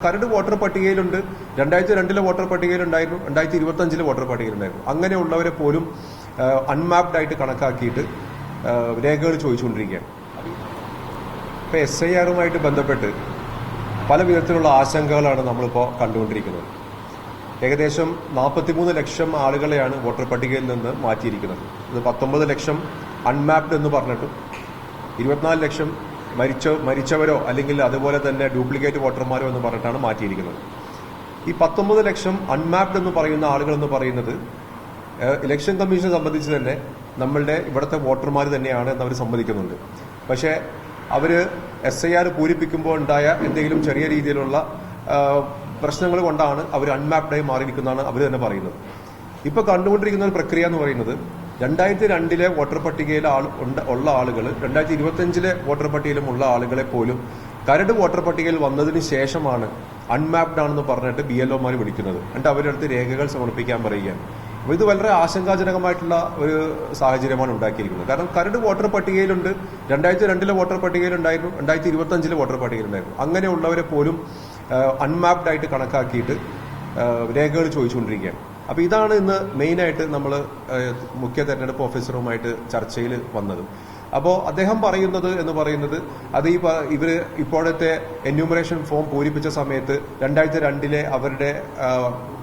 കരട് voter പട്ടികയിലുണ്ട്, 2002 voter പട്ടികയിലുണ്ടായിരുന്നു, 2025 voter പട്ടികയിലുണ്ടായിരുന്നു. അങ്ങനെയുള്ളവരെ പോലും അൺമാപ്ഡ് ആയിട്ട് കണക്കാക്കിയിട്ട് രേഖകൾ ചോദിച്ചുകൊണ്ടിരിക്കുകയാണ്. ഇപ്പൊ SIR ബന്ധപ്പെട്ട് പല വിധത്തിലുള്ള ആശങ്കകളാണ് നമ്മളിപ്പോൾ കണ്ടുകൊണ്ടിരിക്കുന്നത്. ഏകദേശം 43 ലക്ഷം ആളുകളെയാണ് വോട്ടർ പട്ടികയിൽ നിന്ന് മാറ്റിയിരിക്കുന്നത്. ഇത് 19 ലക്ഷം അൺമാപ്ഡ് എന്ന് പറഞ്ഞിട്ടും 24 ലക്ഷം മരിച്ചവരോ അല്ലെങ്കിൽ അതുപോലെ തന്നെ ഡ്യൂപ്ലിക്കേറ്റ് വോട്ടർമാരോ എന്ന് പറഞ്ഞിട്ടാണ് മാറ്റിയിരിക്കുന്നത്. ഈ 19 ലക്ഷം അൺമാപ്ഡ് എന്ന് പറയുന്ന ആളുകൾ എന്ന് പറയുന്നത് ഇലക്ഷൻ കമ്മീഷനെ സംബന്ധിച്ച് തന്നെ നമ്മളുടെ ഇവിടുത്തെ വോട്ടർമാർ തന്നെയാണ് എന്ന് അവർ സമ്മതിക്കുന്നുണ്ട്. പക്ഷേ അവര് SIR പൂരിപ്പിക്കുമ്പോൾ ഉണ്ടായ എന്തെങ്കിലും ചെറിയ രീതിയിലുള്ള പ്രശ്നങ്ങൾ കൊണ്ടാണ് അവർ അൺമാപ്ഡായി മാറിയിരിക്കുന്നതാണ് അവർ തന്നെ പറയുന്നത്. ഇപ്പൊ കണ്ടുകൊണ്ടിരിക്കുന്ന ഒരു പ്രക്രിയ എന്ന് പറയുന്നത് 2002 വോട്ടർ പട്ടികയിൽ ഉള്ള ആളുകൾ 2025 വോട്ടർ പട്ടികയിലും ഉള്ള ആളുകളെ പോലും കരട് വോട്ടർ പട്ടികയിൽ വന്നതിന് ശേഷമാണ് അൺമാപ്ഡ് ആണെന്ന് പറഞ്ഞിട്ട് BLOമാർ വിളിക്കുന്നത്. എന്നിട്ട് അവരുടെ അടുത്ത് രേഖകൾ സമർപ്പിക്കാൻ പറയുകയാണ്. അപ്പോൾ ഇത് വളരെ ആശങ്കാജനകമായിട്ടുള്ള ഒരു സാഹചര്യമാണ് ഉണ്ടാക്കിയിരിക്കുന്നത്. കാരണം കരട് വോട്ടർ പട്ടികയിലുണ്ട്, 2002 വോട്ടർ പട്ടികയിലുണ്ടായിരുന്നു, 2025 വോട്ടർ പട്ടികയിലുണ്ടായിരുന്നു. അങ്ങനെയുള്ളവരെ പോലും അൺമാപ്ഡ് ആയിട്ട് കണക്കാക്കിയിട്ട് രേഖകൾ ചോദിച്ചുകൊണ്ടിരിക്കുകയാണ്. അപ്പൊ ഇതാണ് ഇന്ന് മെയിനായിട്ട് നമ്മൾ മുഖ്യ തെരഞ്ഞെടുപ്പ് ഓഫീസറുമായിട്ട് ചർച്ചയിൽ വന്നത്. അപ്പോൾ അദ്ദേഹം പറയുന്നത് അത് ഇവര് ഇപ്പോഴത്തെ എന്യൂമറേഷൻ ഫോം പൂരിപ്പിച്ച സമയത്ത് 2002 അവരുടെ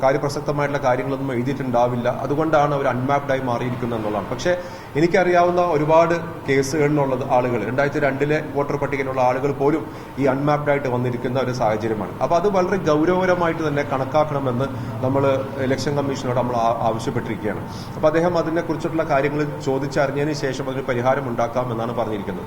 കാര്യപ്രസക്തമായിട്ടുള്ള കാര്യങ്ങളൊന്നും എഴുതിയിട്ടുണ്ടാവില്ല, അതുകൊണ്ടാണ് അവർ അൺമാപ്ഡായി മാറിയിരിക്കുന്നത് എന്നുള്ളതാണ്. പക്ഷെ എനിക്കറിയാവുന്ന ഒരുപാട് കേസുകളിലുള്ള ആളുകൾ 2002 വോട്ടർ പട്ടികയിലുള്ള ആളുകൾ പോലും ഈ അൺമാപ്ഡായിട്ട് വന്നിരിക്കുന്ന ഒരു സാഹചര്യമാണ്. അപ്പൊ അത് വളരെ ഗൗരവകരമായിട്ട് തന്നെ കണക്കാക്കണമെന്ന് നമ്മൾ ഇലക്ഷൻ കമ്മീഷനോട് നമ്മൾ ആവശ്യപ്പെട്ടിരിക്കുകയാണ്. അപ്പൊ അദ്ദേഹം അതിനെക്കുറിച്ചിട്ടുള്ള കാര്യങ്ങൾ ചോദിച്ചറിഞ്ഞതിന് ശേഷം അതിന് പരിഹാരം ഉണ്ടാക്കാം എന്നാണ് പറഞ്ഞിരിക്കുന്നത്.